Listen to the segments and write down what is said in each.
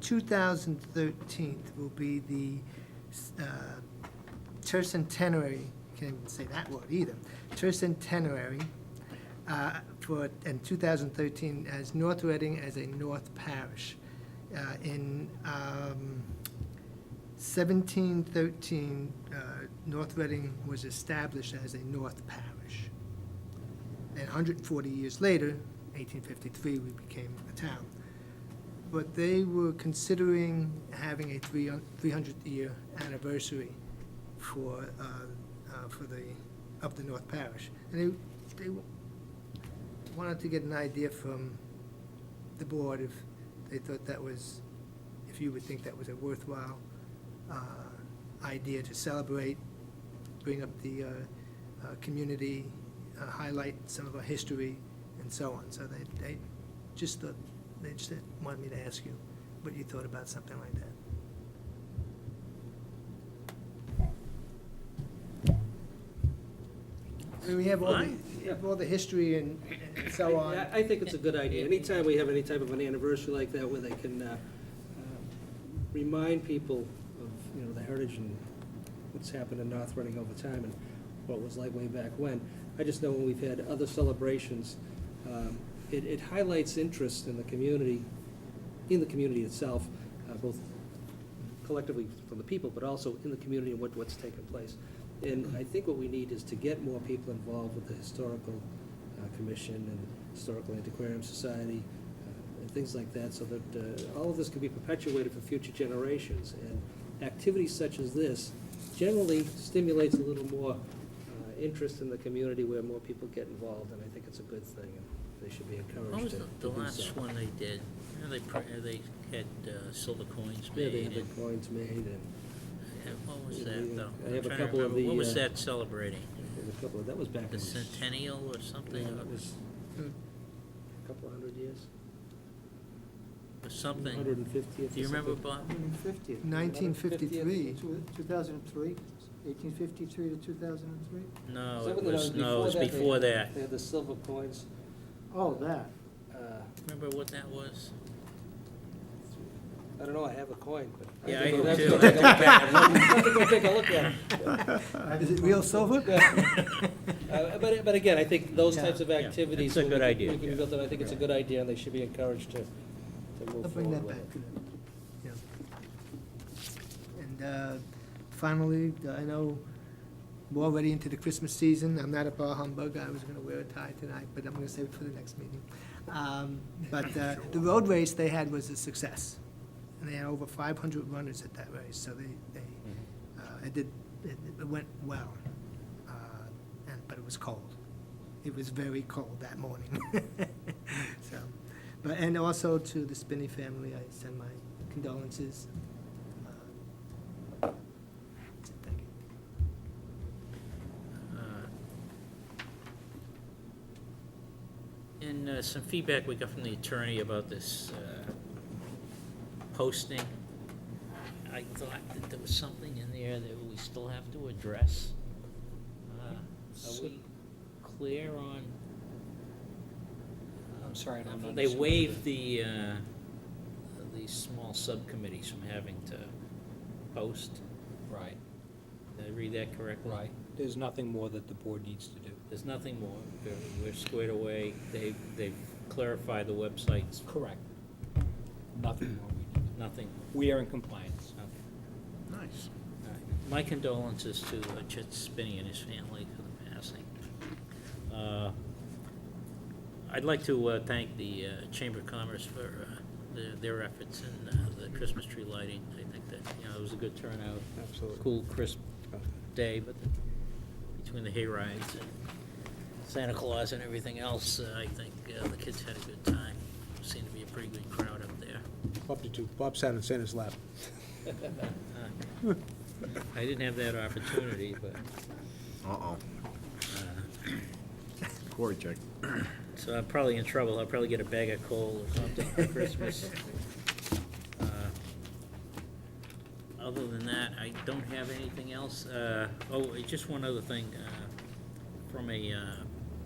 2013 will be the tercentenary, can't even say that word either, tercentenary in 2013 as North Reading as a North Parish. In 1713, North Reading was established as a North Parish. And 140 years later, 1853, we became a town. But they were considering having a 300-year anniversary of the North Parish. And they wanted to get an idea from the board if they thought that was, if you would think that was a worthwhile idea to celebrate, bring up the community, highlight some of our history, and so on. So they just wanted me to ask you what you thought about something like that. I mean, we have all the history and so on. I think it's a good idea. Anytime we have any type of an anniversary like that where they can remind people of, the heritage and what's happened in North Reading over time and what it was like way back when. I just know when we've had other celebrations, it highlights interest in the community itself, both collectively from the people, but also in the community and what's taken place. And I think what we need is to get more people involved with the Historical Commission and Historical Antiquarian Society, and things like that, so that all of this can be perpetuated for future generations. And activities such as this generally stimulates a little more interest in the community where more people get involved, and I think it's a good thing, and they should be encouraged What was to the do last so. one they did? They had silver coins Yeah, made. they have the and- coins made, and What was Yeah, that, though? I have I'm a trying to couple of remember. What the, was that celebrating? there's a couple of, that was back The in. centennial or something? Yeah, Or that was a couple of hundred years. something? 150th. Do you remember, Bob? 150th. 1953. 2003, 1853 to 2003? No, Some it of them was they before had- that. They had the silver coins. Oh, that. Remember what that was? I don't know, I have a coin, but. Yeah, have I to do go- too. have to go take a look at it. I have to go take a look at it. Is it real silver? But again, I think those Yeah. types of Yeah, activities. it's a when good we can- idea, we can yeah. build them. I think it's a good idea, and they should be encouraged to move I'll bring that forward with back. it. Yeah. And finally, I know we're already into the Christmas season. I'm not a bar humbug. I was going to wear a tie tonight, but I'm going to save it for the next meeting. But the road race they had was a success. And they had over 500 runners at that race, so it went well. But it was cold. It was very cold that morning. So, and also to the Spinney family, I send my condolences. That's it, thank you. And some feedback we got from the attorney about this posting. I thought that there was something in there that we still have to address. Are we clear on? I'm sorry, I don't They understand. waived these small subcommittees from having to post. Right, Did I read that correctly? right. There's nothing more that the board needs to do. There's nothing more. We're squared away. They've clarified the websites. Correct. Nothing more we need to do. Nothing. We are in compliance. Nice. My condolences to Chet Spinney and his family for the passing. I'd like to thank the Chamber of Commerce for their efforts in the Christmas tree lighting. I think that, it was a good turnout. Absolutely. Cool, crisp day, but between the hay rides and Santa Claus and everything else, I think the kids had a good time. Seemed to be a pretty good crowd up there. Bob did too. Bob sat in Santa's lap. I didn't have that opportunity, but, Uh-oh. Corey check. so I'm probably in trouble. I'll probably get a bag of coal or something for Christmas. Other than that, I don't have anything else. Just one other thing, from a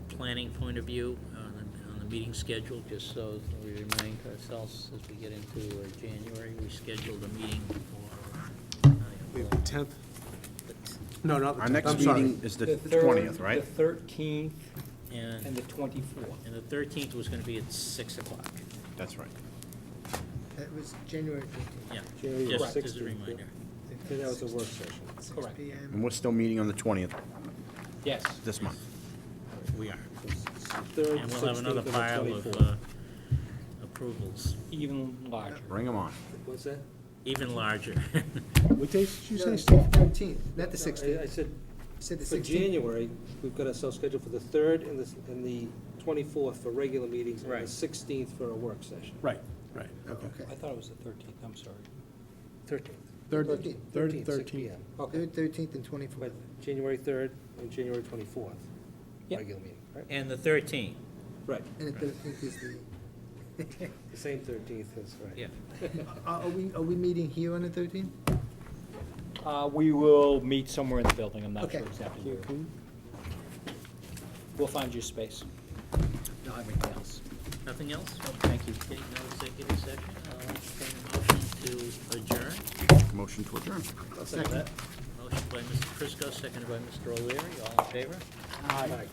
planning point of view, on the meeting schedule, just so we remind ourselves as we get into January. We scheduled a meeting for, The 10th? No, not the 10th. Our next I'm sorry. meeting is the third, 20th, right? The 13th and and, the 24th. and the 13th was gonna be at 6 o'clock. That's right. That was January 15th. Yeah, January just as 16th, a yeah. reminder. I think that was a work session. 6 Correct. PM. And we're still meeting on the 20th Yes. this month. We are. Third, And we'll have another 16th, and the pile 24th. of approvals, Even larger. Bring them on. What's that? even larger. What date did you say, No, Steve? 13th, not the I 16th. said, Said the for 16th. January, we've got ourselves scheduled for the 3rd and the 24th for regular meetings, and the Right. 16th for a work session. Right, right, okay. Okay. I thought it was the 13th, I'm sorry. 13th. Third, 13th. third, 6 13th. PM. Okay, 3rd, 13th, and 24th. but January 3rd and January 24th, Yep. regular meeting, right? And the 13th, Right, And the 13th is the, the same 13th, that's right. yeah. are we meeting here on the 13th? We will meet somewhere in the building, I'm not Okay. sure exactly where. We'll find you space. No, everything else. Nothing else? Thank you. Okay, no executive session. I'll entertain a motion to adjourn. Motion to adjourn. I'll second that. Motion by Mr. Prisco, seconded by Mr. O'Leary. All in favor? Aye.